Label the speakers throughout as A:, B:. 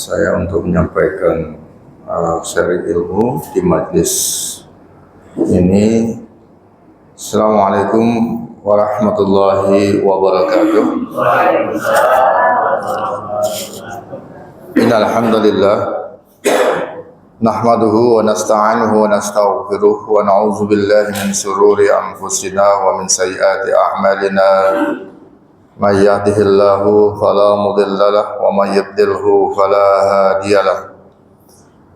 A: saya untuk menyampaikan sharing ilmu di majlis ini. Assalamualaikum warahmatullahi wabarakatuh. Innal hamdalillah nahmaduhu wa nasta'inuhu wa nastaghfiruh wa na'udzu billahi min shururi anfusina wa min sayyiati a'malina. May yahdihillahu fala mudilla lahu wa may yudlilhu fala hadiya lahu.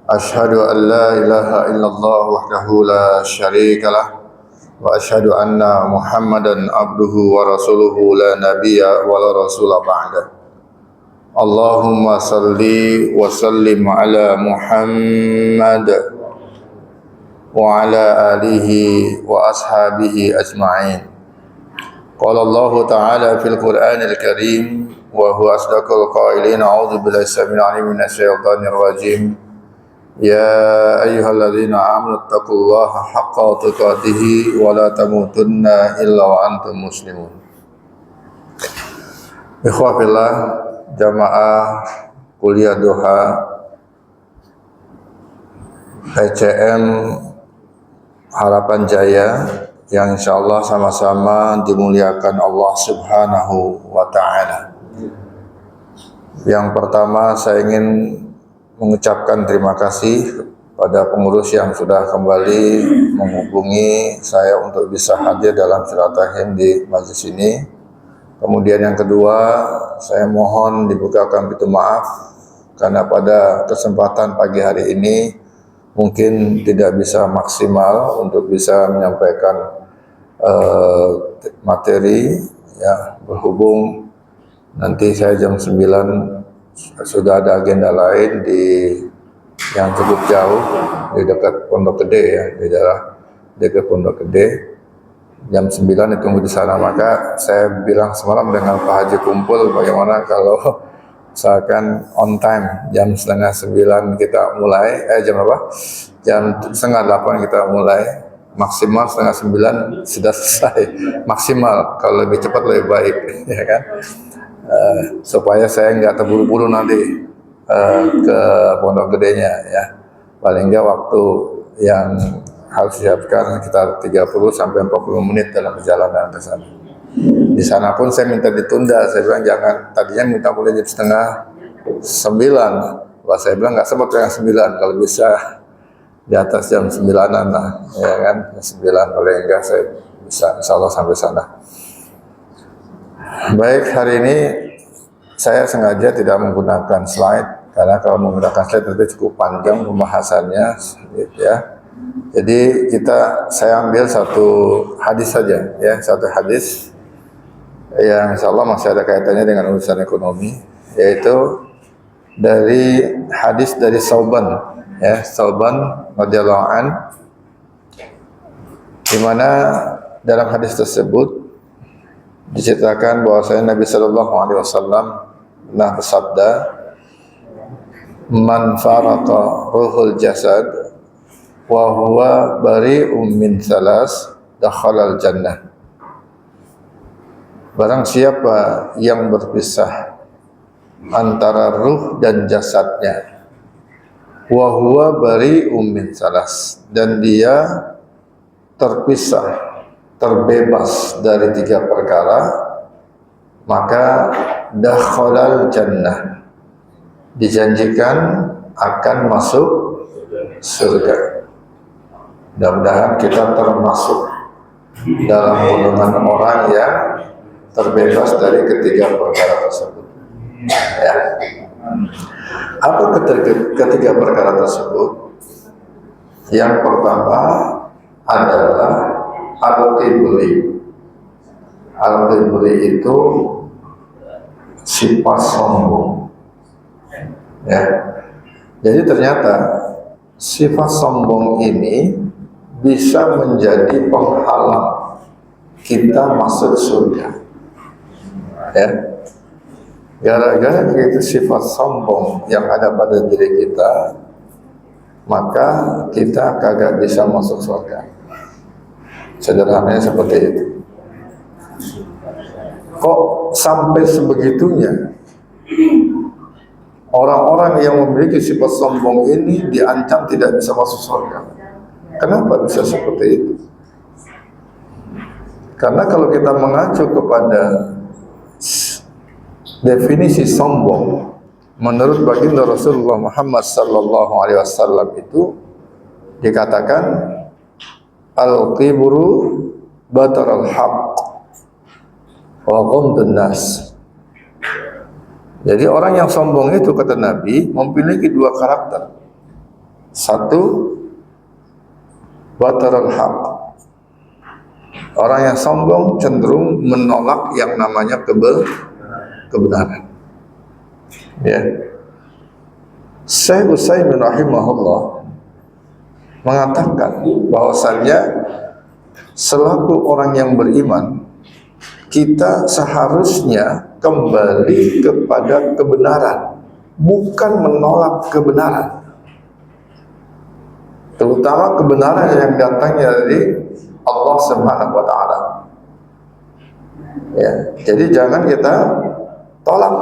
A: Asyhadu an la ilaha illallah wahdahu la syarika lahu wa asyhadu anna Muhammadan abduhu wa rasuluhu la nabiyya wa la rasula ba'da. Allahumma salli wa sallim ala Muhammad wa ala alihi wa ashabihi ajma'in. Qala Allah Ta'ala fil Qur'anil Karim wa huwa asdaqul qailin. A'udzu billahi samil 'alim minasy syaithanir rajim. Ya ayyuhalladzina amanu taqullaha haqqa tuqatih wa la tamutunna illa wa antum muslimun. Ikhwah fillah, jamaah kuliah duha PCM Harapan Jaya yang insyaallah sama-sama dimuliakan Allah Subhanahu wa ta'ala. Yang pertama saya ingin mengucapkan terima kasih pada pengurus yang sudah kembali menghubungi saya untuk bisa hadir dalam silaturahim di majlis ini. Kemudian yang kedua, saya mohon dibukakan pintu maaf karena pada kesempatan pagi hari ini mungkin tidak bisa maksimal untuk bisa menyampaikan materi, ya, berhubung nanti saya jam 9 sudah ada agenda lain di yang cukup jauh di dekat Pondok Gede, ya, di daerah dekat Pondok Gede. Jam 9 ditunggu di sana. Maka saya bilang semalam dengan Pak Haji kumpul, bagaimana kalau misalkan on time jam setengah 9 kita mulai, jam berapa? Jam setengah 8 kita mulai, maksimal setengah 9 sudah selesai, maksimal. Kalau lebih cepat lebih baik, ya kan? Supaya saya nggak terburu-buru nanti ke Pondok Gedenya, ya. Paling nggak waktu yang harus siapkan sekitar 30 sampai 40 menit dalam perjalanan ke sana. Di sana pun saya minta ditunda. Saya bilang jangan, tadinya minta mulai jam setengah 9. Wah, saya bilang nggak sempat setengah 9, kalau bisa di atas jam 9-an lah, ya kan? 9 paling enggak saya bisa insyaallah sampai sana. Baik, hari ini saya sengaja tidak menggunakan slide karena kalau menggunakan slide nanti cukup panjang pembahasannya, gitu ya. Jadi saya ambil satu hadis saja, ya, satu hadis yang insyaallah masih ada kaitannya dengan urusan ekonomi, yaitu dari hadis dari Sauban, ya, Sauban radhiyallahu an, di mana dalam hadis tersebut diceritakan bahwasanya Nabi Sallallahu Alaihi Wasallam pernah bersabda, "Man faraqa ruhul jasad wa huwa bari'um min salas dakhalal jannah." Barang siapa yang berpisah antara ruh dan jasadnya, wa huwa bari'um min salas, dan dia terpisah, terbebas dari 3 perkara, maka dakhalal jannah, dijanjikan akan masuk surga. Mudah-mudahan kita termasuk dalam golongan orang yang terbebas dari ketiga perkara tersebut, ya. Apa ketiga perkara tersebut? Yang pertama adalah al-kibri. Al-kibri itu sifat sombong, ya. Jadi ternyata sifat sombong ini bisa menjadi penghalang kita masuk surga, ya. Gara-gara itu sifat sombong yang ada pada diri kita, maka kita kagak bisa masuk surga. Sederhananya seperti itu. Kok sampai sebegitunya orang-orang yang memiliki sifat sombong ini diancam tidak bisa masuk surga. Kenapa bisa seperti itu? Karena kalau kita mengacu kepada definisi sombong menurut baginda Rasulullah Muhammad sallallahu alaihi wasallam itu dikatakan al-kibru bataral haqq wa ghamdun nas. Jadi orang yang sombong itu kata Nabi memiliki dua karakter. Satu, bataral haqq. Orang yang sombong cenderung menolak yang namanya kebenaran. Ya. Syekh Utsaimin rahimahullah mengatakan bahwasannya selaku orang yang beriman kita seharusnya kembali kepada kebenaran, bukan menolak kebenaran. Terutama kebenaran yang datangnya dari Allah Subhanahu wa taala. Ya, jadi jangan kita tolak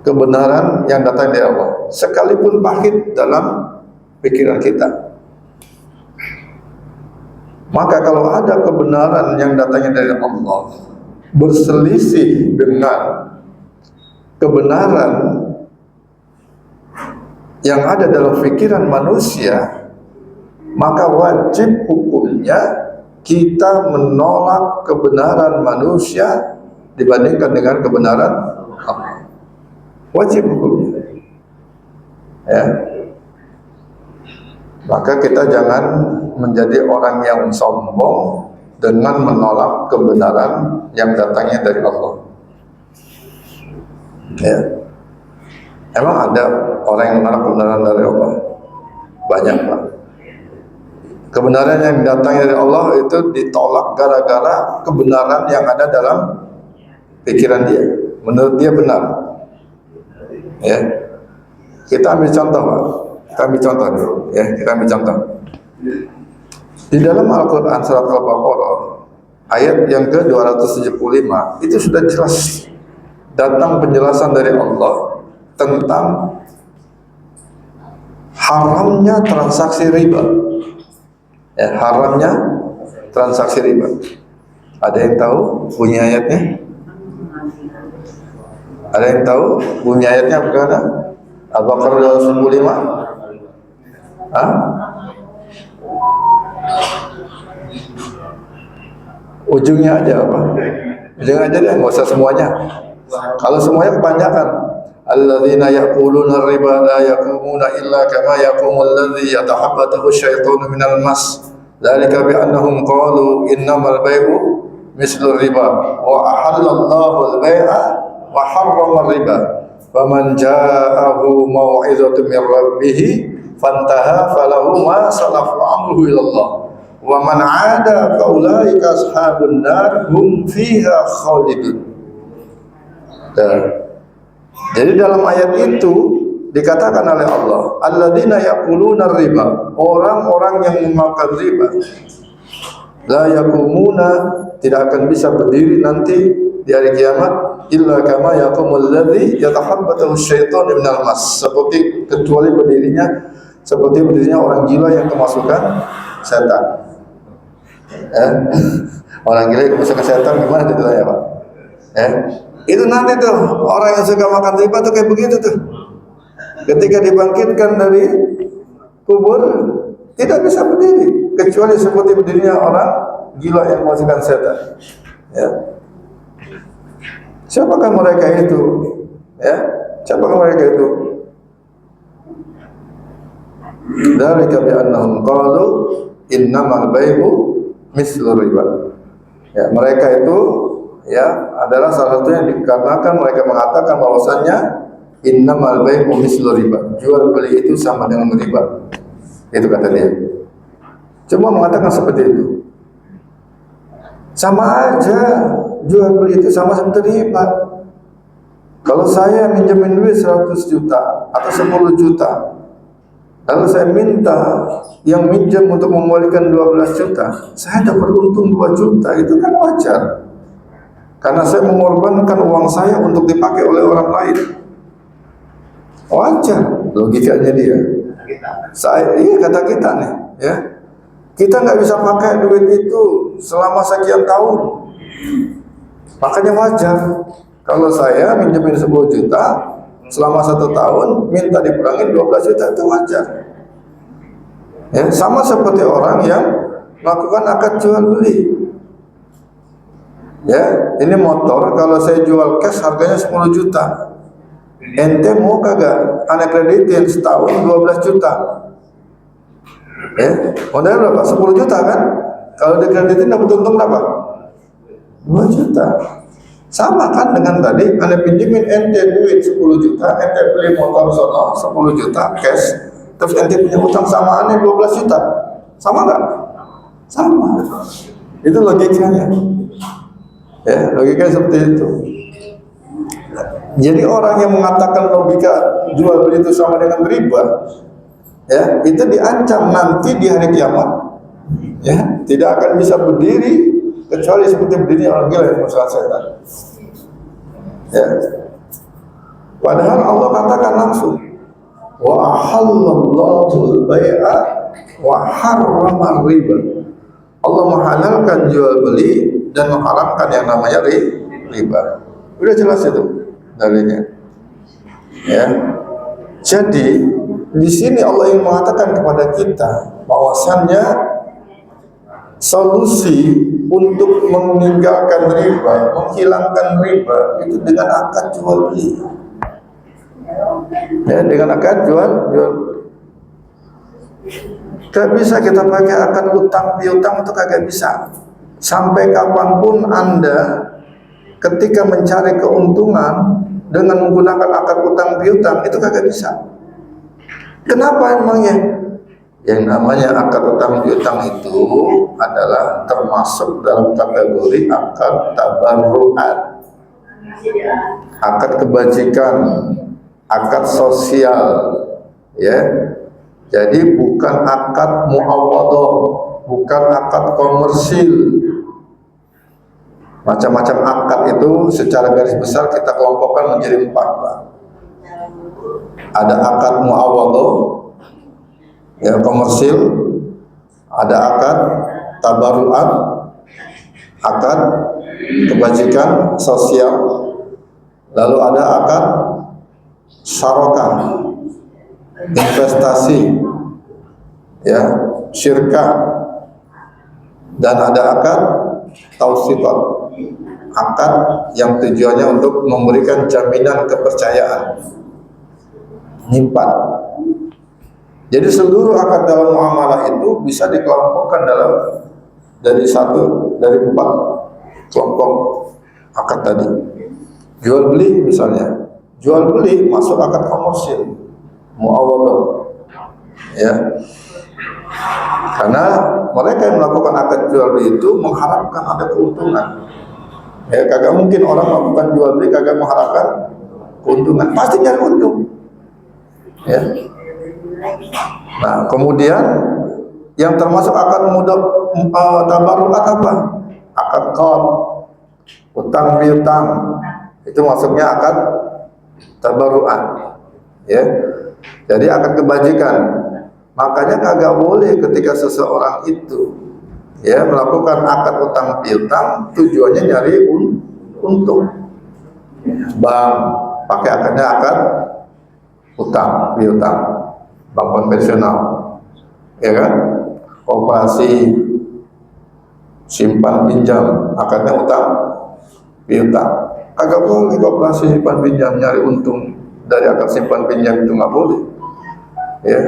A: kebenaran yang datang dari Allah, sekalipun pahit dalam pikiran kita. Maka kalau ada kebenaran yang datangnya dari Allah berselisih dengan kebenaran yang ada dalam pikiran manusia, maka wajib hukumnya kita menolak kebenaran manusia dibandingkan dengan kebenaran Allah. Wajib hukumnya. Ya. Maka kita jangan menjadi orang yang sombong dengan menolak kebenaran yang datangnya dari Allah. Ya. Emang ada orang yang menolak kebenaran dari Allah? Banyak, Pak. Kebenaran yang datangnya dari Allah itu ditolak gara-gara kebenaran yang ada dalam pikiran dia. Menurut dia benar. Ya. Kita ambil contoh, Pak. Kita ambil contoh dulu, ya. Kita ambil contoh. Di dalam Al-Quran surat Al-Baqarah ayat yang ke-275 itu sudah jelas datang penjelasan dari Allah tentang haramnya transaksi riba. Ya, haramnya transaksi riba. Ada yang tahu bunyi ayatnya? Ada yang tahu bunyi ayatnya bagaimana? Al-Baqarah 275. Hah? Ujungnya aja apa? Ujungnya aja deh, nggak usah semuanya. Kalau semuanya kepanjangan. Alladzina yaquluna riba la yaqumuna illa kama yaqumul ladzi yatahabbathu asyaitanu minal mas. Dzalika bi annahum qalu innamal bai'u mislu riba wa ahallallahu al-bai'a wa harrama riba. Faman ja'ahu mau'izatun min rabbih fantaha falahu ma salafa amruhu ila Allah. Wa man 'ada fa ulaika ashabun nar hum fiha khalidun. Jadi dalam ayat itu dikatakan oleh Allah, alladzina yaquluna riba, orang-orang yang memakan riba, la yaqumuna, tidak akan bisa berdiri nanti di hari kiamat illa kama yaqumul ladzi yatahabbathu asyaitanu minal mas, kecuali berdirinya orang gila yang kemasukan setan. Orang gila yang kemasukan setan gimana ceritanya, Pak? Itu nanti tuh orang yang suka makan riba tuh kayak begitu tuh. Ketika dibangkitkan dari kubur tidak bisa berdiri kecuali seperti berdirinya orang gila yang kemasukan setan. Ya. Siapakah mereka itu? Ya, siapakah mereka itu? Dzalika bi annahum qalu innamal bai'u mislu riba. Ya, mereka itu ya adalah salah satu yang dikarenakan mereka mengatakan bahwasannya innamal bai'u mislu riba. Jual beli itu sama dengan riba. Itu kata dia. Cuma mengatakan seperti itu. Sama aja, jual beli itu sama seperti riba. Kalau saya minjemin duit 100 juta atau 10 juta, lalu saya minta yang minjem untuk memulihkan 12 juta, saya dapat untung 2 juta, itu kan wajar. Karena saya mengorbankan uang saya untuk dipakai oleh orang lain. Wajar logikanya dia. Iya kata kita nih, ya. Kita nggak bisa pakai duit itu selama sekian tahun. Makanya wajar kalau saya minjemin 10 juta selama 1 tahun minta dikurangin 12 juta, itu wajar. Ya, sama seperti orang yang melakukan akad jual beli. Ya, ini motor kalau saya jual cash harganya 10 juta. Ente mau kagak anak kreditin setahun 12 juta. Ya, modalnya berapa? 10 juta kan? Kalau dikreditin dapat untung berapa? 2 juta. Sama kan dengan tadi anda pinjemin ente duit 10 juta, ente beli motor sono 10 juta cash, terus ente punya utang sama ane 12 juta. Sama nggak? Sama. Itu logikanya. Ya, logikanya seperti itu. Jadi orang yang mengatakan logika jual beli itu sama dengan riba, ya, itu diancam nanti di hari kiamat. Ya, tidak akan bisa berdiri kecuali seperti berdiri orang gila yang masalah setan. Ya. Padahal Allah katakan langsung, wa ahallallahu al-bai'a wa harrama riba. Allah menghalalkan jual beli dan mengharamkan yang namanya riba. Udah jelas itu dalilnya. Ya. Jadi di sini Allah yang mengatakan kepada kita bahwasannya solusi untuk meninggalkan riba, menghilangkan riba itu dengan akad jual beli. Ya, dengan akad jual beli. Gak bisa kita pakai akad utang piutang, itu kagak bisa. Sampai kapanpun Anda ketika mencari keuntungan dengan menggunakan akad utang piutang, itu kagak bisa. Kenapa emangnya? Yang namanya akad utang piutang itu adalah termasuk dalam kategori akad tabarruat, akad kebajikan, akad sosial, ya. Jadi bukan akad muawadhah, bukan akad komersil. Macam-macam akad itu secara garis besar kita kelompokkan menjadi 4, Pak. Ada akad muawadhah, ya, komersil, ada akad tabarruat, akad kebajikan sosial, lalu ada akad syarokah, investasi, ya, syirkah, dan ada akad tausiqat, akad yang tujuannya untuk memberikan jaminan kepercayaan. Ini 4. Jadi seluruh akad dalam muamalah itu bisa dikelompokkan dari 4 kelompok akad tadi. Jual beli misalnya, jual beli masuk akad komersil, muawadhah, ya. Karena mereka yang melakukan akad jual beli itu mengharapkan ada keuntungan. Ya, kagak mungkin orang melakukan jual beli kagak mengharapkan keuntungan, pasti nyari untung. Ya. Nah, kemudian yang termasuk akad tabarruat apa? Akad qard, utang piutang, itu masuknya akad tabarruat. Ya. Jadi akad kebajikan. Makanya kagak boleh ketika seseorang itu, ya, melakukan akad utang piutang tujuannya nyari untung. Bank pakai akadnya akad utang piutang, bank konvensional, ya kan? Koperasi simpan pinjam akadnya utang piutang. Kagak boleh koperasi simpan pinjam nyari untung dari akad simpan pinjam, itu nggak boleh. Ya,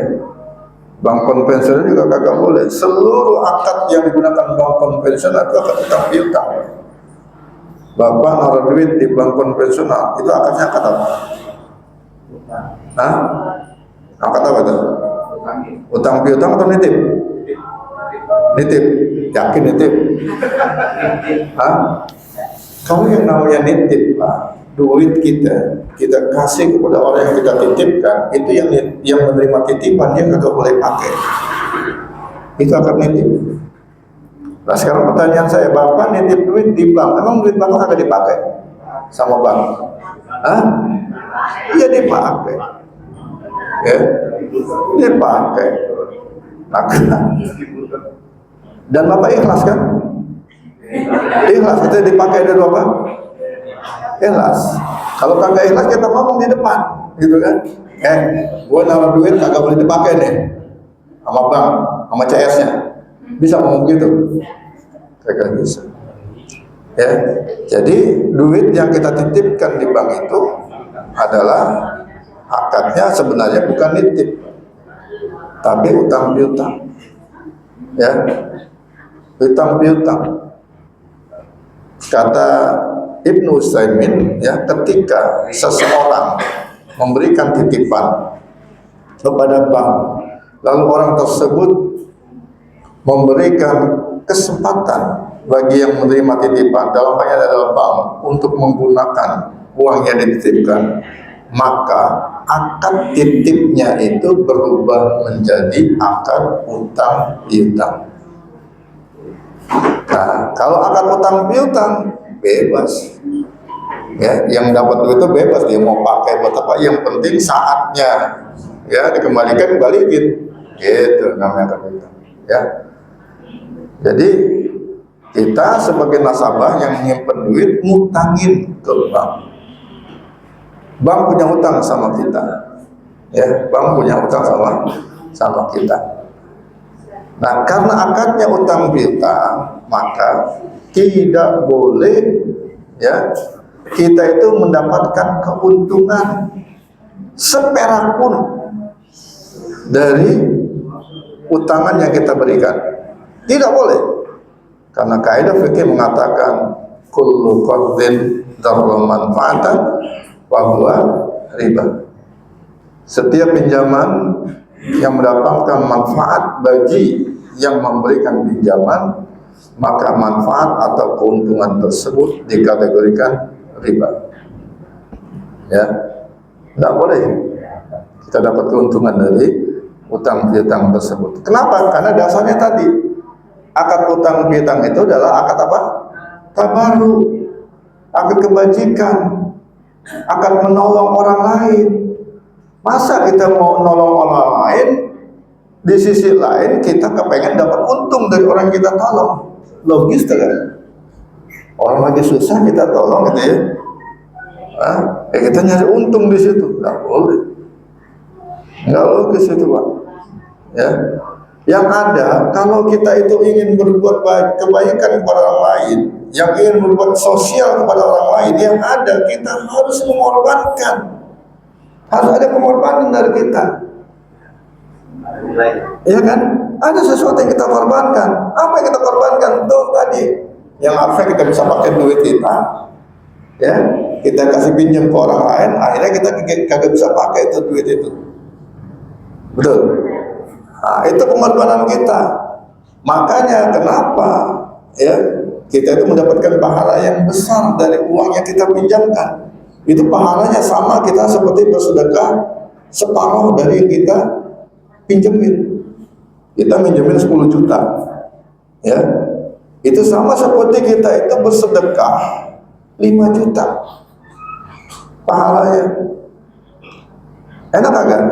A: bank konvensional juga kagak boleh. Seluruh akad yang digunakan bank konvensional itu akad utang piutang. Bapak naruh duit di bank konvensional, itu akadnya akad apa? Hah? Akad apa itu? Utang piutang atau nitip? Nitip. Yakin nitip? Hah? Kalau yang namanya nitip, Pak, duit kita kasih kepada orang yang kita titipkan, itu yang menerima titipan dia kagak boleh pakai. Itu akad nitip. Nah, sekarang pertanyaan saya, Bapak nitip duit di bank, emang duit Bapak kagak dipakai sama bank? Hah? Iya dipakai. ya, dipakai. Maka, dan Bapak ikhlas kan? Ikhlas kita dipakai dari Bapak? Ikhlas. Kalau kagak ikhlas kita ngomong di depan, gitu kan? Gua naruh duit kagak boleh dipakai nih, sama bank, sama CS-nya. Bisa ngomong gitu? Kagak bisa. Ya, jadi duit yang kita titipkan di bank itu adalah akadnya sebenarnya bukan nitip, tapi utang piutang. Ya, utang piutang. Kata Ibnu Utsaimin, ya, ketika seseorang memberikan titipan kepada bank, lalu orang tersebut memberikan kesempatan bagi yang menerima titipan, dalam hal ini adalah bank, untuk menggunakan uang yang dititipkan, maka akad titipnya itu berubah menjadi akad utang piutang. Nah, kalau akad utang piutang bebas, ya, yang dapat duit itu bebas, dia mau pakai buat apa, yang penting saatnya, ya, dikembalikan, balikin, gitu namanya akad piutang, ya. Jadi kita sebagai nasabah yang menyimpan duit, ngutangin ke bank. Bank punya utang sama kita, ya, bank punya utang sama kita. Nah, karena akadnya utang piutang, maka tidak boleh, ya, kita itu mendapatkan keuntungan seperak pun dari utangan yang kita berikan. Tidak boleh. Karena kaidah fikih mengatakan kullu qardin dzarra manfaatan wa huwa riba. Setiap pinjaman yang mendapatkan manfaat bagi yang memberikan pinjaman, maka manfaat atau keuntungan tersebut dikategorikan riba. Ya, tidak boleh kita dapat keuntungan dari utang piutang tersebut. Kenapa? Karena dasarnya tadi, akad utang piutang itu adalah akad apa? Tabarru, akad kebajikan, akad menolong orang lain. Masa kita mau nolong orang lain, di sisi lain kita kepengen dapat untung dari orang yang kita tolong? Logis kan? Orang lagi susah kita tolong, gitu ya. Kita nyari untung di situ, nggak boleh. Nggak logis itu, Pak. Ya. Yang ada, kalau kita itu ingin berbuat kebaikan kepada orang lain, yang ingin berbuat sosial kepada orang lain, yang ada kita harus mengorbankan. Harus ada pengorbanan dari kita. Ya kan? Ada sesuatu yang kita korbankan. Apa yang kita korbankan? Tuh tadi, yang harusnya kita bisa pakai duit kita, ya, kita kasih pinjam ke orang lain, akhirnya kita kagak bisa pakai itu duit itu. Betul. Nah, itu pengorbanan kita. Makanya kenapa, ya, kita itu mendapatkan pahala yang besar dari uang yang kita pinjamkan. Itu pahalanya sama kita seperti bersedekah separuh dari yang kita pinjemin. Kita minjemin 10 juta, ya, itu sama seperti kita itu bersedekah 5 juta pahalanya. Enak agak?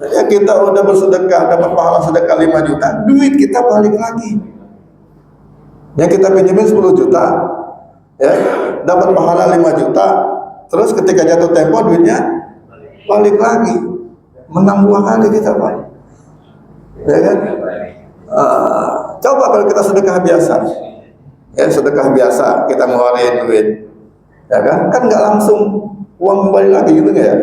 A: Ya, kita udah bersedekah, dapat pahala sedekah 5 juta, duit kita balik lagi. Yang kita pinjemin 10 juta, ya, dapat pahala 5 juta, terus ketika jatuh tempo duitnya balik lagi. Menang 2 kali kita, Pak. Ya kan? Coba kalau kita sedekah biasa, ya, sedekah biasa kita ngeluarin duit, ya kan? Kan nggak langsung uang kembali lagi, gitu nggak ya?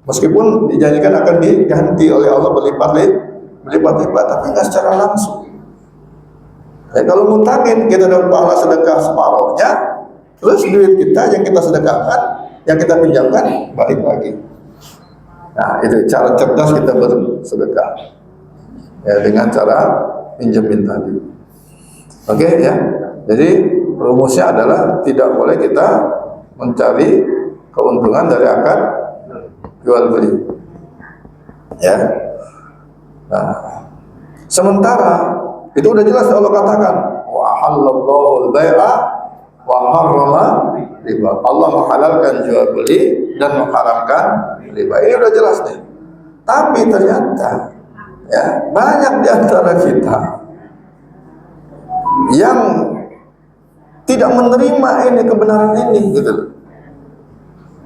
A: Meskipun dijanjikan akan diganti oleh Allah berlipat-lipat, tapi nggak secara langsung. Ya, kalau ngutangin, kita dapat pahala sedekah separuhnya, terus duit kita yang kita sedekahkan, yang kita pinjamkan, balik lagi. Nah, itu cara cerdas kita bersedekah, ya, dengan cara pinjemin tadi. Oke, ya. Jadi rumusnya adalah tidak boleh kita mencari keuntungan dari akad jual beli, ya. Nah, sementara itu udah jelas Allah katakan wa halallahu al-bai'a wa harrama riba. Allah menghalalkan jual beli dan mengharamkan riba. Ini udah jelas nih. Tapi ternyata ya banyak di antara kita yang tidak menerima ini kebenaran ini gitu.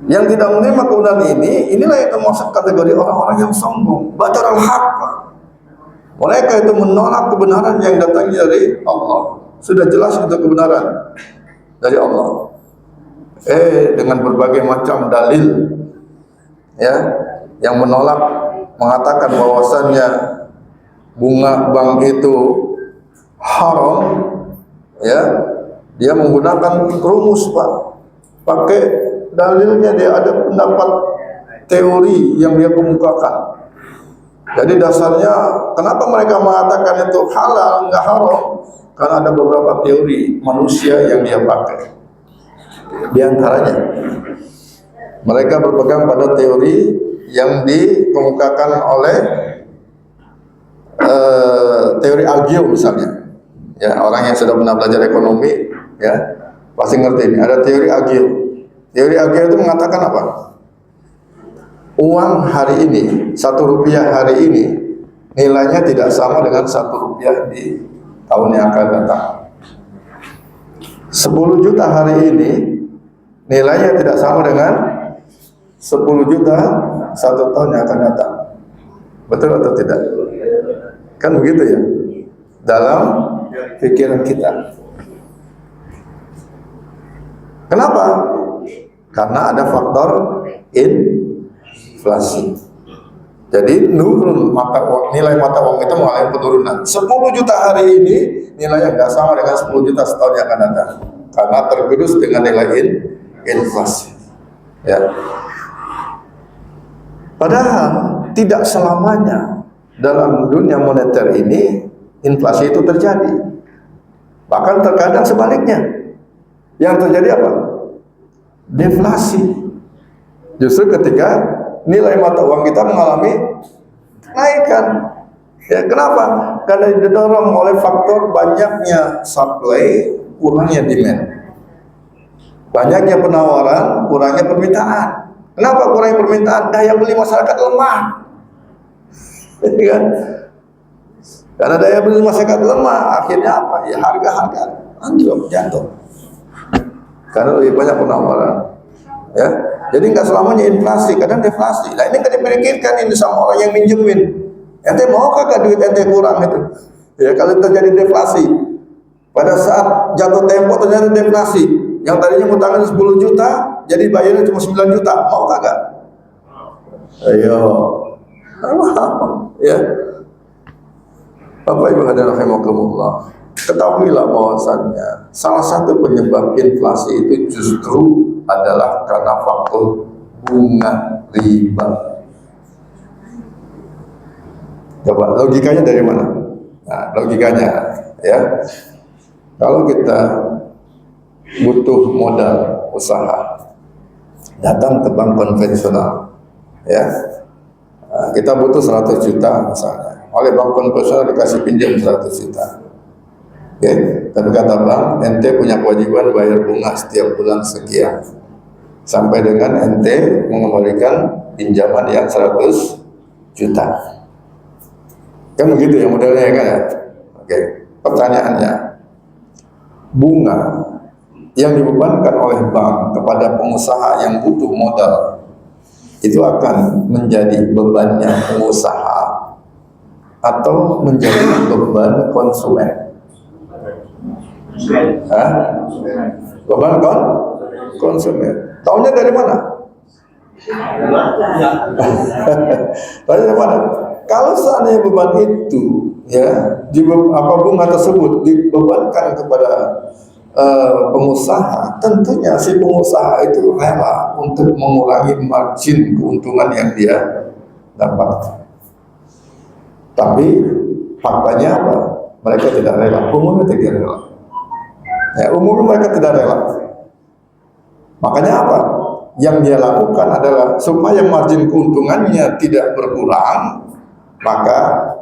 A: Yang tidak menerima kebenaran ini, inilah yang termasuk kategori orang-orang yang sombong. Batarul haq. Mereka itu menolak kebenaran yang datang dari Allah. Sudah jelas itu kebenaran dari Allah. Dengan berbagai macam dalil, ya, yang menolak, mengatakan bahwasannya bunga bank itu haram, ya, dia menggunakan rumus, Pak, pakai dalilnya, dia ada pendapat teori yang dia kemukakan. Jadi dasarnya kenapa mereka mengatakan itu halal nggak haram? Karena ada beberapa teori manusia yang dia pakai. Di antaranya mereka berpegang pada teori yang dikemukakan oleh teori Agio misalnya. Ya, orang yang sudah pernah belajar ekonomi, ya, pasti ngerti ini. Ada teori Agio. Teori Agio itu mengatakan apa? Uang hari ini, 1 rupiah hari ini, nilainya tidak sama dengan 1 rupiah di tahun yang akan datang. 10 juta hari ini, nilainya tidak sama dengan 10 juta 1 tahun yang akan datang. Betul atau tidak? Kan begitu ya? Dalam pikiran kita. Kenapa? Karena ada faktor inflasi. Jadi nilai mata uang itu mengalami penurunan. 10 juta hari ini nilainya nggak sama dengan 10 juta setahun yang akan datang. Karena tergerus dengan nilai inflasi. Ya. Padahal tidak selamanya dalam dunia moneter ini inflasi itu terjadi. Bahkan terkadang sebaliknya. Yang terjadi apa? Deflasi. Justru ketika nilai mata uang kita mengalami kenaikan. Ya, kenapa? Karena didorong oleh faktor banyaknya supply, kurangnya demand. Banyaknya penawaran, kurangnya permintaan. Kenapa kurangnya permintaan? Daya beli masyarakat lemah. Kan? Karena daya beli masyarakat lemah, akhirnya apa? Ya harga-harga anjlok, jatuh. Karena lebih banyak penawaran. Ya, jadi nggak selamanya inflasi, kadang deflasi. Nah ini kan dipikirkan ini sama orang yang minjemin. Ente mau kagak duit ente kurang itu? Ya kalau terjadi deflasi, pada saat jatuh tempo terjadi deflasi, yang tadinya ngutangin 10 juta, jadi bayarnya cuma 9 juta, mau kagak? Ayo, ya. Bapak Ibu hadirin rahimakumullah, ketahuilah bahwasannya salah satu penyebab inflasi itu justru adalah karena faktor bunga riba. Coba logikanya dari mana? Nah, logikanya ya, kalau kita butuh modal usaha, datang ke bank konvensional, ya, nah, kita butuh 100 juta misalnya, oleh bank konvensional dikasih pinjam 100 juta. Oke, tapi kata bank, ente punya kewajiban bayar bunga setiap bulan sekian, sampai dengan ente mengembalikan pinjaman yang 100 juta. Kan begitu ya modelnya kan ya? Oke, pertanyaannya, bunga yang dibebankan oleh bank kepada pengusaha yang butuh modal itu akan menjadi bebannya pengusaha atau menjadi beban konsumen? Hah? Beban konsumen. Tahunya dari mana? Tahunya dari mana? Kalau seandainya beban itu, ya, bunga tersebut dibebankan kepada pengusaha, tentunya si pengusaha itu rela untuk mengurangi margin keuntungan yang dia dapat. Tapi faktanya apa? Mereka tidak rela. Umumnya tidak rela. Ya, umumnya mereka tidak rela. Makanya apa? Yang dia lakukan adalah supaya margin keuntungannya tidak berkurang, maka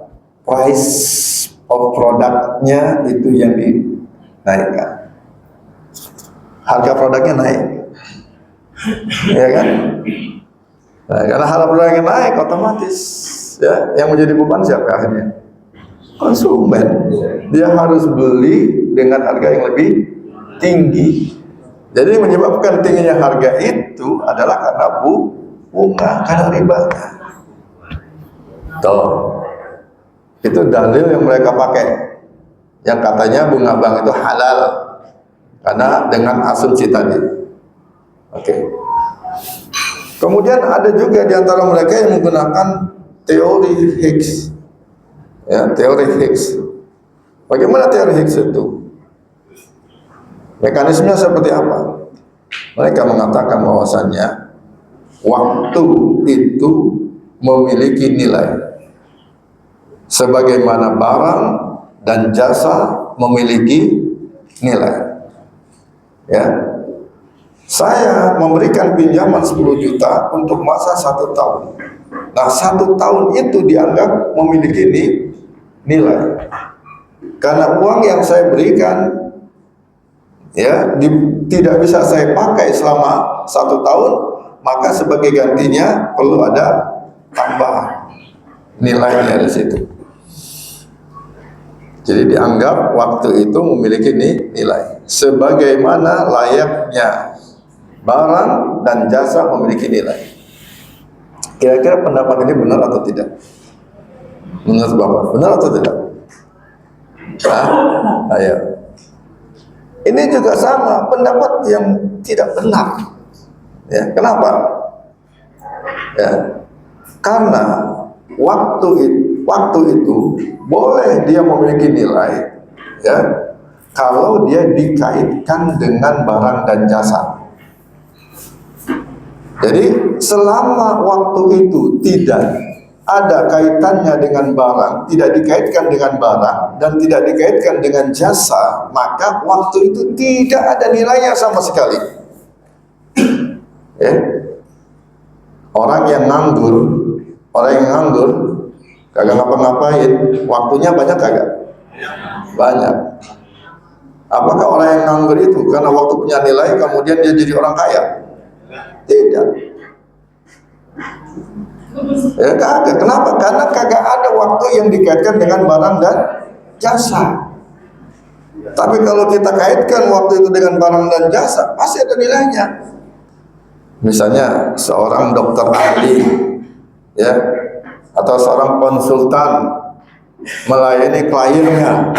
A: price of produknya itu yang dinaikkan. Harga produknya naik, ya kan? Nah, karena harga barangnya naik, otomatis ya yang menjadi beban siapa akhirnya? Konsumen. Dia harus beli dengan harga yang lebih tinggi. Jadi menyebabkan tingginya harga itu adalah karena bunga, karena ribanya. Tuh, itu dalil yang mereka pakai, yang katanya bunga bank itu halal karena dengan asumsi tadi. Oke. Kemudian ada juga di antara mereka yang menggunakan teori Higgs. Ya, teori Higgs. Bagaimana teori Higgs itu? Mekanismenya seperti apa? Mereka mengatakan bahwasannya waktu itu memiliki nilai sebagaimana barang dan jasa memiliki nilai. Ya, saya memberikan pinjaman 10 juta untuk masa 1 tahun. Nah, 1 tahun itu dianggap memiliki nilai. Karena uang yang saya berikan ya tidak bisa saya pakai selama 1 tahun, maka sebagai gantinya perlu ada tambahan nilainya di situ. Jadi dianggap waktu itu memiliki nilai sebagaimana layaknya barang dan jasa memiliki nilai. Kira-kira pendapat ini benar atau tidak? Menurut Bapak, benar atau tidak? Ayo. Ini juga sama, pendapat yang tidak benar. Ya, kenapa? Ya, karena waktu itu boleh dia memiliki nilai, ya, kalau dia dikaitkan dengan barang dan jasa. Jadi selama waktu itu tidak ada kaitannya dengan barang, tidak dikaitkan dengan barang, dan tidak dikaitkan dengan jasa, maka waktu itu tidak ada nilainya sama sekali. Ya. Orang yang nganggur, kagak ngapa-ngapain, waktunya banyak kagak? Banyak. Apakah orang yang nganggur itu karena waktu punya nilai kemudian dia jadi orang kaya? Tidak. Ya kagak. Kenapa? Karena kagak ada waktu yang dikaitkan dengan barang dan jasa. Tapi kalau kita kaitkan waktu itu dengan barang dan jasa, pasti ada nilainya. Misalnya seorang dokter ahli, ya, atau seorang konsultan melayani kliennya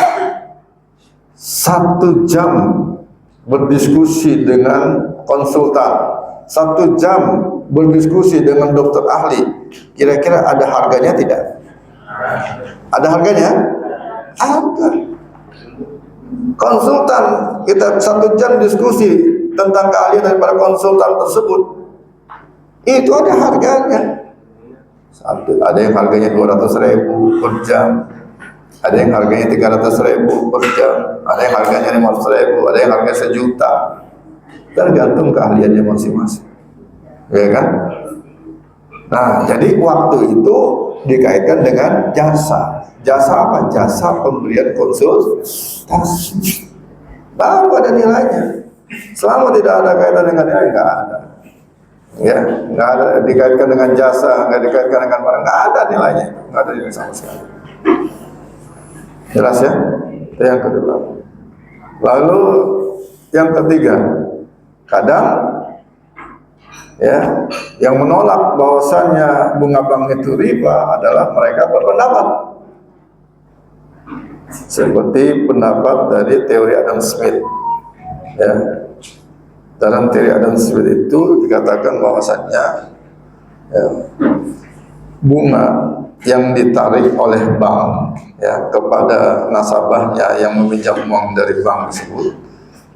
A: 1 jam berdiskusi dengan konsultan, 1 jam berdiskusi dengan dokter ahli, kira-kira ada harganya tidak? Ada harganya? Ada. Konsultan, kita 1 jam diskusi tentang keahlian daripada konsultan tersebut, itu ada harganya. Ada yang harganya 200.000 per jam, ada yang harganya 300.000 per jam, ada yang harganya 500.000, ada yang harganya 1 juta, tergantung keahliannya masing-masing. Ya kan? Nah, jadi waktu itu dikaitkan dengan jasa. Jasa apa? Jasa pemberian konsultasi. Baru ada nilainya. Selama tidak ada kaitan dengan nilai, nggak ada. Ya, nggak ada dikaitkan dengan jasa, nggak dikaitkan dengan barang, nggak ada nilainya, nggak ada nilai sama sekali. Jelas ya? Itu yang kedua. Lalu yang ketiga, kadang ya, yang menolak bahwasannya bunga bank itu riba adalah mereka berpendapat seperti pendapat dari teori Adam Smith. Ya, dalam teori Adam Smith itu dikatakan bahwasannya ya, bunga yang ditarik oleh bank ya kepada nasabahnya yang meminjam uang dari bank tersebut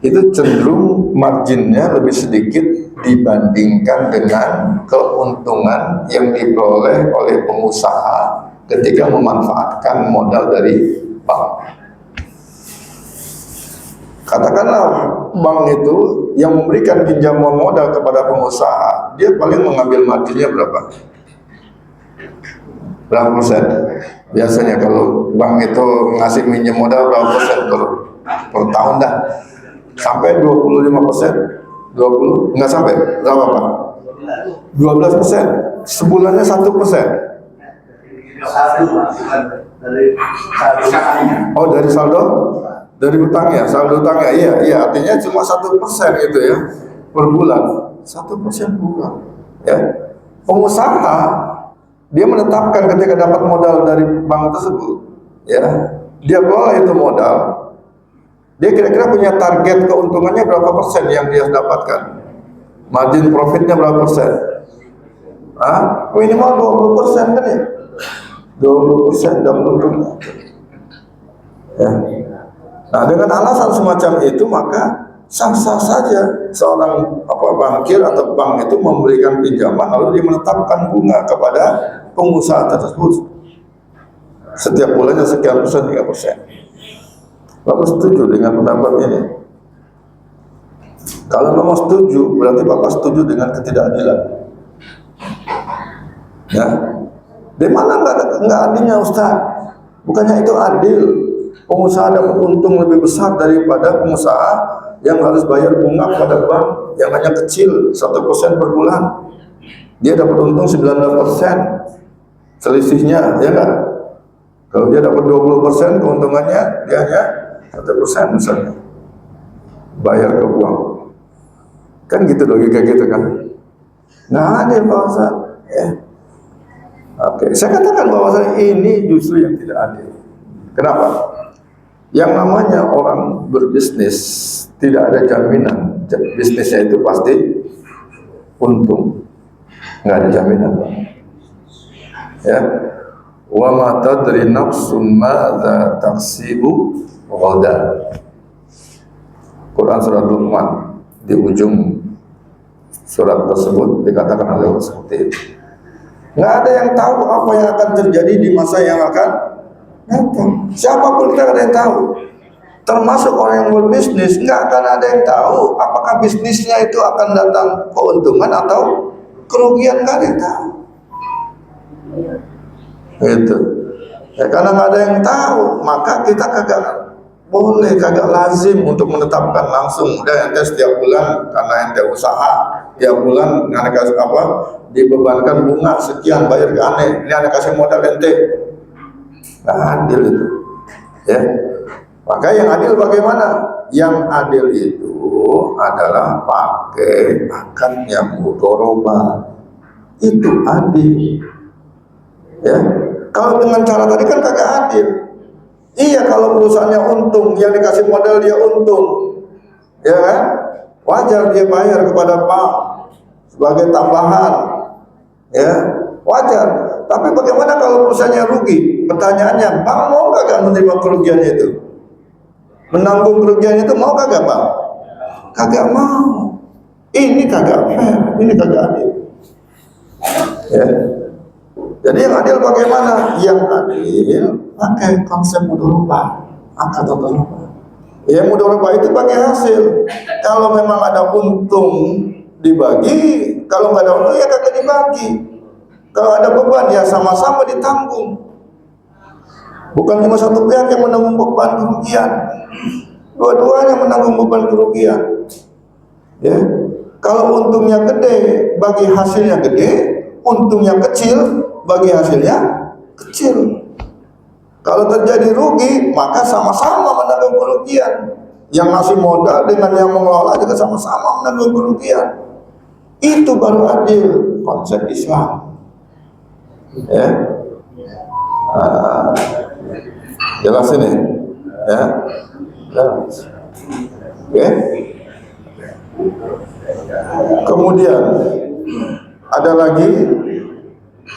A: itu cenderung marginnya lebih sedikit dibandingkan dengan keuntungan yang diperoleh oleh pengusaha ketika memanfaatkan modal dari bank. Katakanlah bank itu yang memberikan pinjaman modal kepada pengusaha, dia paling mengambil marginnya berapa? Berapa persen? Biasanya kalau bank itu ngasih pinjam modal berapa persen per tahun dah? Sampai 25%? 20? Enggak sampai? Berapa Pak? 12%. sebulannya 1%.
B: Dari usahanya.
A: Oh, dari saldo, dari utangnya, saldo utangnya, iya, artinya cuma 1% itu ya per bulan, 1% per bulan. Ya, pengusaha dia menetapkan ketika dapat modal dari bank tersebut, ya, dia kelola itu modal, dia kira-kira punya target keuntungannya berapa persen yang dia dapatkan, margin profitnya berapa persen, minimal 20% kan ya. 20% dan untungnya. Ya. Nah, dengan alasan semacam itu maka sah-sah saja seorang bankir atau bank itu memberikan pinjaman lalu dia menetapkan bunga kepada pengusaha tersebut setiap bulannya sekian persen, 3%. Bapak setuju dengan pendapat ini? Kalau Bapak setuju, berarti Bapak setuju dengan ketidakadilan. Ya. Di mana nggak adilnya Ustaz? Bukannya itu adil? Pengusaha dapat untung lebih besar daripada pengusaha yang harus bayar bunga pada bank yang hanya kecil 1% per bulan. Dia dapat untung 19%. Selisihnya, ya kan? Kalau dia dapat 20% keuntungannya, dia hanya 1% misalnya. Bayar ke bank. Kan gitu logika gitu kan? Nggak adil Pak Ustaz. Ya. Oke, saya katakan bahwa ini justru yang tidak adil. Kenapa? Yang namanya orang berbisnis tidak ada jaminan bisnisnya itu pasti untung, nggak ada jaminan. Ya, wa ma tadri nafsum madza taksibu ghadan. Quran surat Luqman di ujung surat tersebut dikatakan oleh Allah seperti itu. Nggak ada yang tahu apa yang akan terjadi di masa yang akan datang. Siapapun kita nggak ada yang tahu. Termasuk orang yang berbisnis, nggak akan ada yang tahu apakah bisnisnya itu akan datang keuntungan atau kerugian, nggak ada yang tahu. Gitu. Ya, karena nggak ada yang tahu, maka kita kagak lazim untuk menetapkan langsung. Dan ente setiap bulan karena ente usaha, tiap bulan ane kasih dibebankan bunga sekian bayar ke ane. Ini ane kasih modal ente. Nah, adil itu. Ya. Maka yang adil bagaimana? Yang adil itu adalah pakai akad yang mudharabah. Itu adil. Ya. Kalau dengan cara tadi kan kagak adil. Iya, kalau perusahaannya untung, yang dikasih modal dia untung, ya kan? Wajar dia bayar kepada bank sebagai tambahan, ya wajar. Tapi bagaimana kalau perusahaannya rugi? Pertanyaannya, bank mau kagak menerima kerugian itu? Menanggung kerugian itu mau kagak bank? Kagak mau. Ini kagak fair, ini kagak adil. Ya. Jadi yang adil bagaimana? Yang adil pakai konsep mudharabah, akad mudharabah. Ya, mudharabah itu pakai hasil. Kalau memang ada untung dibagi, kalau nggak ada untung ya kagak dibagi. Kalau ada beban ya sama-sama ditanggung. Bukan cuma satu pihak yang menanggung beban kerugian, dua-duanya menanggung beban kerugian. Ya, kalau untungnya gede, bagi hasilnya gede. Untungnya kecil, bagi hasilnya kecil. Kalau terjadi rugi, maka sama-sama menanggung kerugian. Yang ngasih modal dengan yang mengelola juga sama-sama menanggung kerugian. Itu baru adil konsep Islam. Ya, jelas ini. Ya, jelas. Oke. Kemudian ada lagi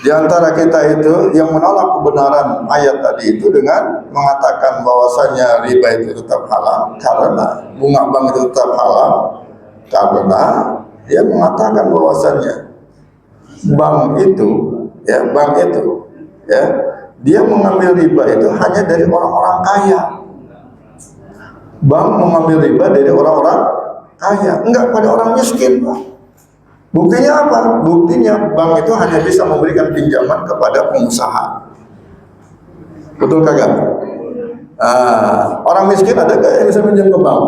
A: di antara kita itu yang menolak kebenaran ayat tadi itu dengan mengatakan bahwasanya riba itu tetap halal karena bunga bank itu tetap halal karena dia mengatakan bahwasanya bank itu dia mengambil riba itu hanya dari orang-orang kaya. Bank mengambil riba dari orang-orang kaya, enggak pada orang miskin, Pak. Buktinya apa? Buktinya bank itu hanya bisa memberikan pinjaman kepada pengusaha. Betul kagak? Orang miskin ada gak yang bisa pinjam ke bank?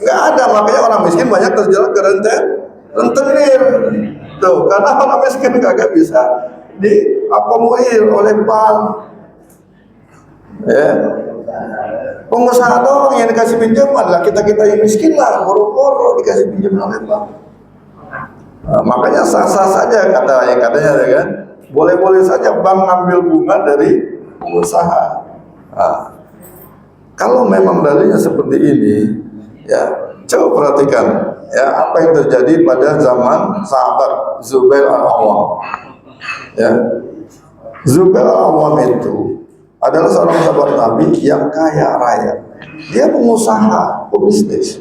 A: Nggak ada, makanya orang miskin banyak terjerat ke rentenir. Tuh, karena orang miskin kagak bisa diakomodir oleh bank. Ya. Pengusaha doang yang dikasih pinjaman lah, kita yang miskin lah, boro-boro dikasih pinjaman oleh bank. Nah, makanya sah-sah saja katanya kan, boleh-boleh saja bank ngambil bunga dari pengusaha. Nah, kalau memang dalilnya seperti ini, ya coba perhatikan ya apa yang terjadi pada zaman sahabat Zubair al-Awwam. Ya, Zubair al-Awwam itu adalah seorang sahabat Nabi yang kaya raya. Dia pengusaha, pebisnis.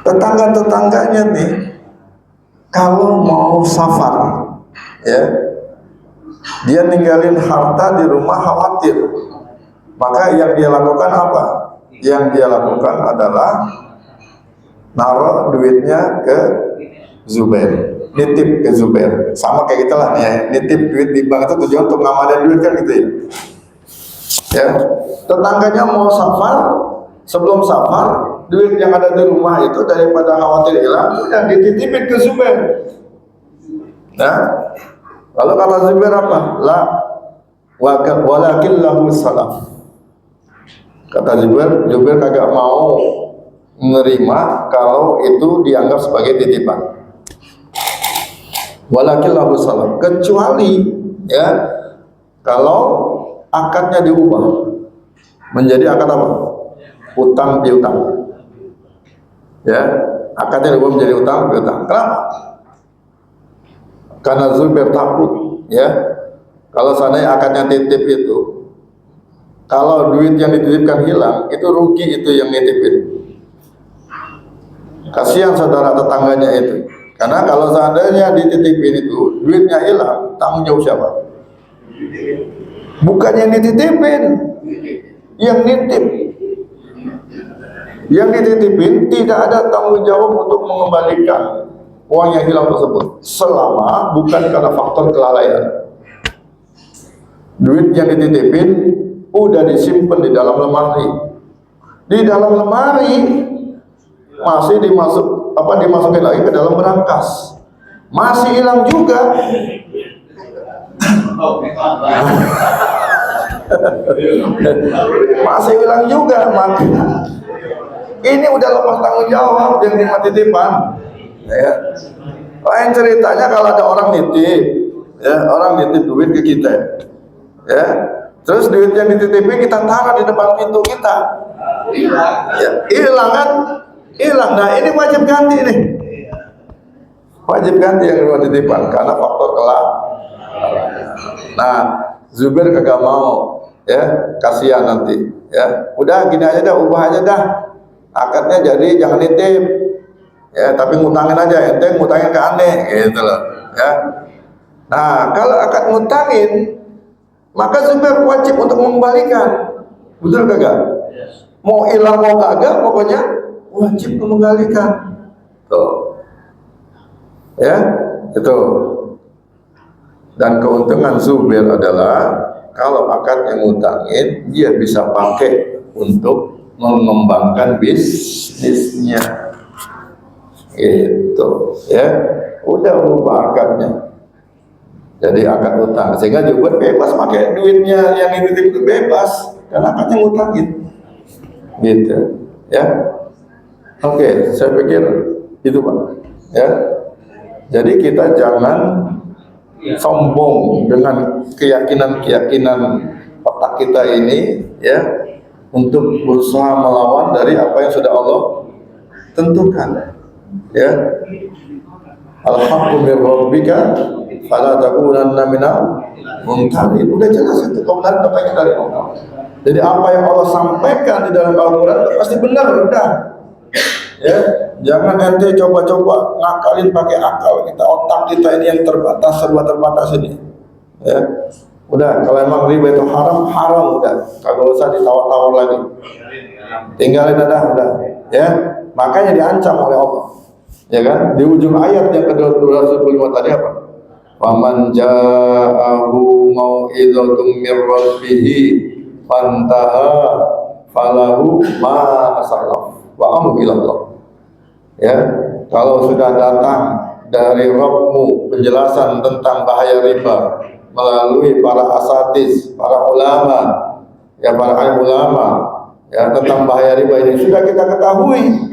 A: Tetangga-tetangganya nih, kalau mau safar, ya, dia ninggalin harta di rumah khawatir. Maka yang dia lakukan apa? Yang dia lakukan adalah naruh duitnya ke Zubair, nitip ke Zubair. Sama kayak kita lah nih ya, nitip duit di bank itu tujuan untuk ngamalin duit kan gitu ya. Ya, tetangganya mau safar, sebelum safar, duit yang ada di rumah itu daripada khawatir hilang, udah dititipin ke Zubair. Nah, lalu kata Zubair apa? La walakin lahu salam. Kata Zubair kagak mau menerima kalau itu dianggap sebagai titipan. Walakin lahu salam, kecuali ya kalau akadnya diubah menjadi akad apa? Utang piutang. Ya, akadnya diubah menjadi utang piutang. Kenapa? Karena Zubair takut, ya, kalau seandainya akadnya titip itu, kalau duit yang dititipkan hilang, itu rugi itu yang nitipin. Kasihan saudara tetangganya itu. Karena kalau seandainya dititipin itu, duitnya hilang, tanggung jawab siapa? Bukan yang dititipin, yang nitip. Yang dititipin tidak ada tanggung jawab untuk mengembalikan uang yang hilang tersebut, selama bukan karena faktor kelalaian. Duit yang dititipin udah disimpan di dalam lemari. Di dalam lemari masih dimasukin lagi ke dalam berangkas. Masih hilang juga. Masih hilang juga, maka ini udah lepas tanggung jawab yang terima titipan. Ya. Lain ceritanya kalau ada orang nitip, ya, orang nitip duit ke kita, ya, terus duit yang dititipin kita taruh di depan pintu kita, ya, hilang kan? Hilang. Nah ini wajib ganti nih, wajib ganti yang terima titipan karena faktor kelak. Nah Zubair kagak mau, ya, kasihan nanti, ya, udah gini aja dah, ubah aja dah akadnya jadi jangan nitip, ya, tapi ngutangin aja, ente ngutangin ke aneh, gitu loh, ya. Nah kalau akad ngutangin, maka Zubair wajib untuk mengembalikan, betul kagak? Mau hilang mau kagak, pokoknya wajib mengembalikan, tuh, ya, itu. Dan keuntungan Zubair adalah kalau akad yang ngutangin, dia bisa pakai untuk mengembangkan bisnisnya, gitu, ya. Udah ubah akadnya jadi akad utang, sehingga juga bebas pakai duitnya yang dititip itu, bebas karena akadnya ngutangin, gitu, ya. Oke, saya pikir itu Pak, ya. Jadi kita jangan sombong dengan keyakinan otak kita ini, ya, untuk berusaha melawan dari apa yang sudah Allah tentukan, ya. Al-haqqu min rabbika fala takunanna minal mumtarin. Udah jelas itu kebenaran datangnya dari Allah. Jadi apa yang Allah sampaikan di dalam Al-Quran itu pasti benar, udah. Ya, jangan ente coba-coba ngakalin pakai akal kita, otak kita ini yang terbatas, serba terbatas ini. Ya, udah, kalau emang riba itu haram, haram udah, kagak usah ditawar-tawar lagi, tinggalin udah, ya. Makanya diancam oleh Allah, ya kan? Di ujung ayat yang ke-225 tadi apa? Faman ja'ahu mau'izatun mir rabbih fantaha falahu ma salaf wa amru ila Allah. Ya, kalau sudah datang
C: dari Rabbmu penjelasan tentang bahaya riba melalui para asatidz, para ulama, ya para alim ulama, ya tentang bahaya riba ini sudah kita ketahui.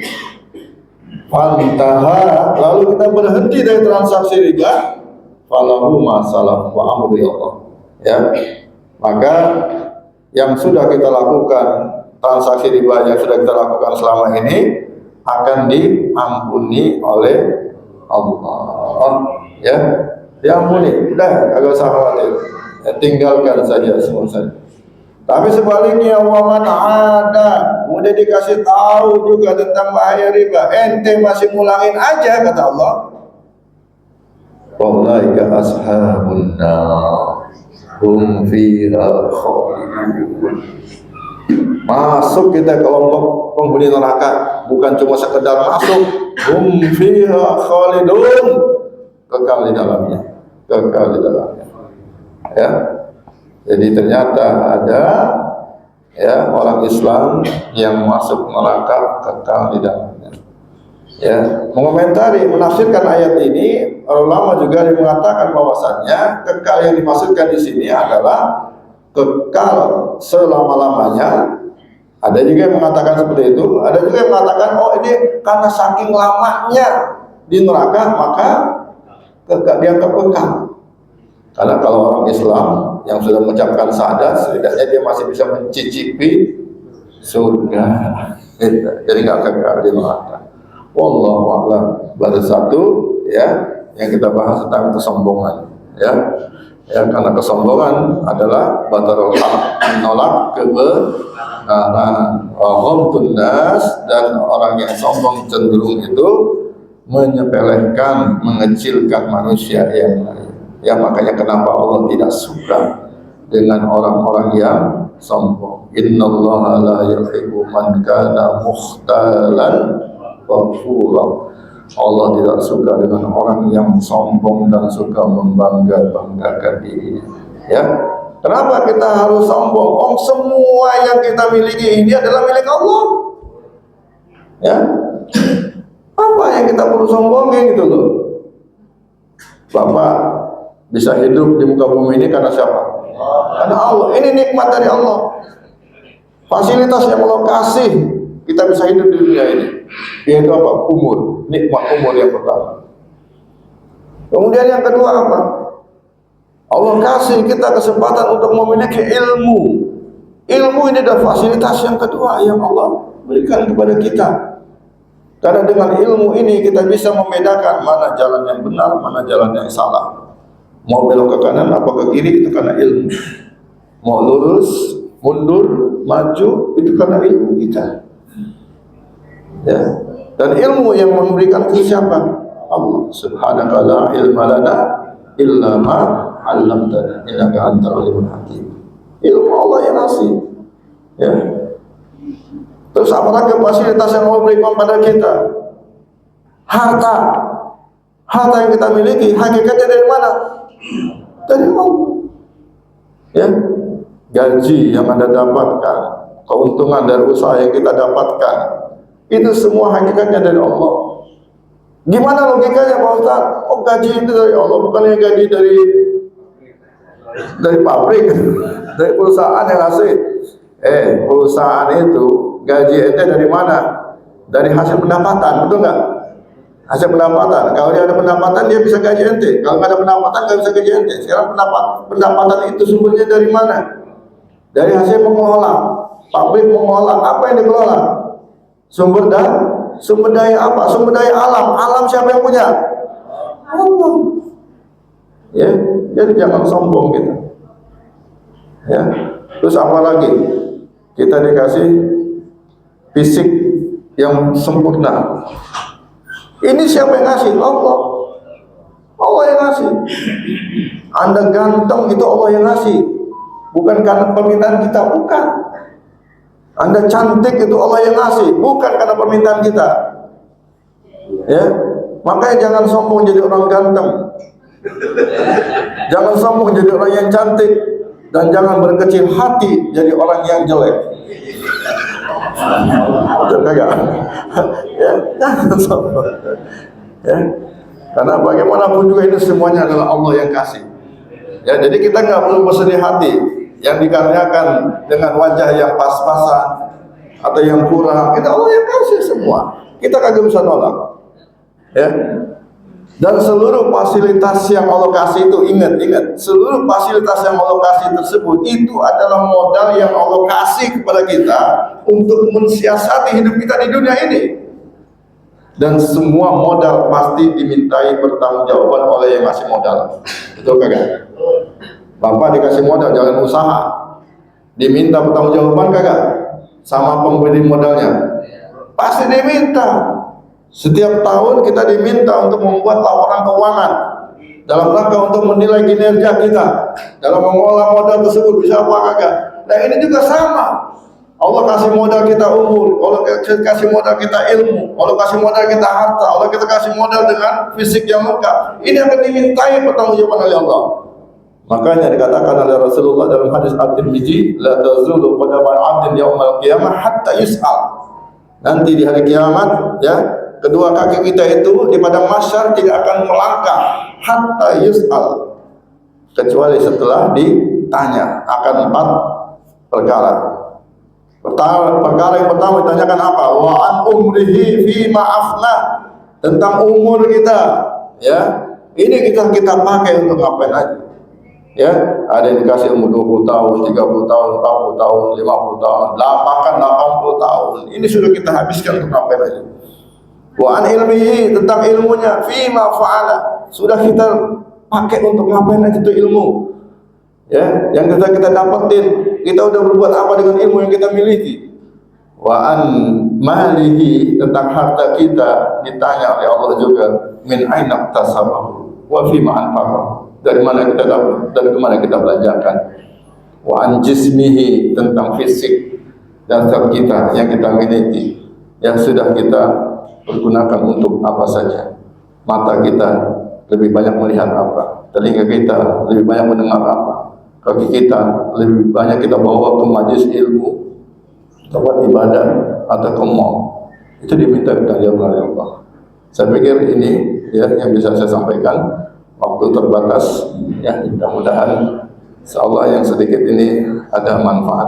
C: Fantaha, lalu kita berhenti dari transaksi riba, falahu ma salaf wa amru Allah. Ya, maka yang sudah kita lakukan, transaksi riba yang sudah kita lakukan selama ini akan diampuni oleh Allah. Ya, diampuni. Udah, agak usah khawatir. Ya, tinggalkan saja semua saja. Tapi sebaliknya, waman ada, udah dikasih tahu juga tentang bahaya riba, ente masih ngulangin aja, kata Allah. Waulaika ashabun nar, hum fiha khalidun. Masuk kita kelompok penghuni neraka, bukan cuma sekedar masuk, hum fiha khalidun, kekal di dalamnya, kekal di dalamnya. Ya. Jadi ternyata ada ya orang Islam yang masuk neraka kekal di dalamnya. Ya, mengomentari, menafsirkan ayat ini, ulama juga mengatakan bahwasannya kekal yang dimaksudkan di sini adalah kekal selama-lamanya. Ada juga yang mengatakan seperti itu, ada juga yang mengatakan oh ini karena saking lamanya di neraka maka dianggap kekal. Karena kalau orang Islam yang sudah mengucapkan syahadat, setidaknya dia masih bisa mencicipi surga. Jadi nggak kekal di neraka. Wallahu a'lam. Baru satu ya yang kita bahas tentang kesombongan. Ya, karena kesombongan adalah batarul haq, menolak kebenaran. Ghamtun nas, dan orang yang sombong cenderung itu menyepelekan, mengecilkan manusia yang lain. Ya makanya kenapa Allah tidak suka dengan orang-orang yang sombong. Innallaha la yuhibbu man kana mukhtalan fakhura. Allah tidak suka dengan orang yang sombong dan suka membangga-banggakan diri. Ya. Kenapa kita harus sombong? Oh, semua yang kita miliki ini adalah milik Allah. Ya. Apa yang kita perlu sombongin gitu loh. Bapak bisa hidup di muka bumi ini karena siapa? Karena Allah. Ini nikmat dari Allah. Fasilitas yang Allah kasih, kita bisa hidup di dunia ini. Yaitu apa? Umur. Nikmat umur yang pertama. Kemudian yang kedua apa? Allah kasih kita kesempatan untuk memiliki ilmu. Ilmu ini adalah fasilitas yang kedua yang Allah berikan kepada kita. Karena dengan ilmu ini kita bisa membedakan mana jalan yang benar, mana jalan yang salah. Mau belok ke kanan apa ke kiri itu karena ilmu. Mau lurus, mundur, maju itu karena ilmu kita. Ya. Dan ilmu yang memberikan itu siapa? Allah. Subhanaka la ilma lana illa ma 'allamtana innaka antal alimul hakim. Ilmu Allah yang ngasih. Ya. Terus apalagi fasilitas yang Allah berikan pada kita? Harta. Harta yang kita miliki hakikatnya dari mana? Dari Allah. Ya, gaji yang Anda dapatkan, keuntungan dari usaha yang kita dapatkan, itu semua hakikatnya dari Allah. Gimana logikanya Pak Ustaz? Oh, gaji itu dari Allah, bukannya gaji dari pabrik, dari perusahaan yang ngasih. Perusahaan itu gaji ente dari mana? Dari hasil pendapatan, betul nggak? Hasil pendapatan. Kalau dia ada pendapatan dia bisa gaji ente. Kalau nggak ada pendapatan nggak bisa gaji ente. Sekarang pendapatan itu sumbernya dari mana? Dari hasil mengelola. Pabrik mengelola apa yang dikelola? Sumber daya apa? Sumber daya alam. Alam siapa yang punya? Allah. Ya, jadi jangan sombong kita. Ya. Terus apa lagi? Kita dikasih fisik yang sempurna. Ini siapa yang ngasih? Allah. Allah yang ngasih. Anda ganteng itu Allah yang ngasih. Bukan karena permintaan kita, bukan. Anda cantik itu Allah yang ngasih, bukan karena permintaan kita. Ya, makanya jangan sombong jadi orang ganteng. Jangan sombong jadi orang yang cantik, dan jangan berkecil hati jadi orang yang jelek. Betul kagak? Ya, jangan sombong. Ya. Karena bagaimanapun juga itu semuanya adalah Allah yang kasih. Ya, jadi kita nggak perlu bersedih hati yang dikaruniakan dengan wajah yang pas-pasan atau yang kurang. Itu Allah yang kasih semua. Kita kagak bisa nolak. Ya. Dan seluruh fasilitas yang Allah kasih itu, ingat, seluruh fasilitas yang Allah kasih tersebut itu adalah modal yang Allah kasih kepada kita untuk mensiasati hidup kita di dunia ini. Dan semua modal pasti dimintai pertanggungjawaban oleh yang ngasih modal. Betul kagak? Bapak dikasih modal jalan usaha, diminta pertanggungjawaban kagak? Sama pemberi modalnya? Pasti diminta. Setiap tahun kita diminta untuk membuat laporan keuangan dalam rangka untuk menilai kinerja kita dalam mengolah modal tersebut bisa apa kagak. Nah ini juga sama. Allah kasih modal kita umur, Allah kasih modal kita ilmu, Allah kasih modal kita harta, Allah kita kasih modal dengan fisik yang lengkap. Ini akan dimintai pertanggungjawaban oleh Allah. Makanya dikatakan oleh Rasulullah dalam hadis At-Tirmidzi, la tazulu qadama 'abdin yaumal qiyamah hatta yus'al. Nanti di hari kiamat, ya, kedua kaki kita itu di padang mahsyar tidak akan melangkah hatta yus'al, kecuali setelah ditanya akan 4 perkara. Perkara yang pertama ditanyakan apa? Wa an umrihi fi ma'afna, tentang umur kita, ya. Ini kita pakai untuk ngapain aja? Ya, ada yang dikasih umur 20 tahun, 30 tahun, 40 tahun, 50 tahun, bahkan 80 tahun. Ini sudah kita habiskan untuk ngapain aja? Wa an ilmihi, tentang ilmunya, fima fa'ala, sudah kita pakai untuk ngapain aja itu ilmu. Ya, yang kita dapetin, kita udah berbuat apa dengan ilmu yang kita miliki. Wa an malihi, tentang harta kita ditanya oleh Allah juga, min aina tasabahu wa fima anfaqahu, dari mana kita dapat, dari mana kita belanjakan. Wa an jismihi, tentang fisik dasar kita yang kita miliki, yang sudah kita pergunakan untuk apa saja. Mata kita lebih banyak melihat apa, telinga kita lebih banyak mendengar apa, kaki kita lebih banyak kita bawa ke majelis ilmu, tempat ibadah atau ke mall. Itu diminta pertanggungjawaban oleh Allah. Saya pikir ini ya yang bisa saya sampaikan. Waktu terbatas, ya mudah-mudahan insyaallah yang sedikit ini ada manfaat.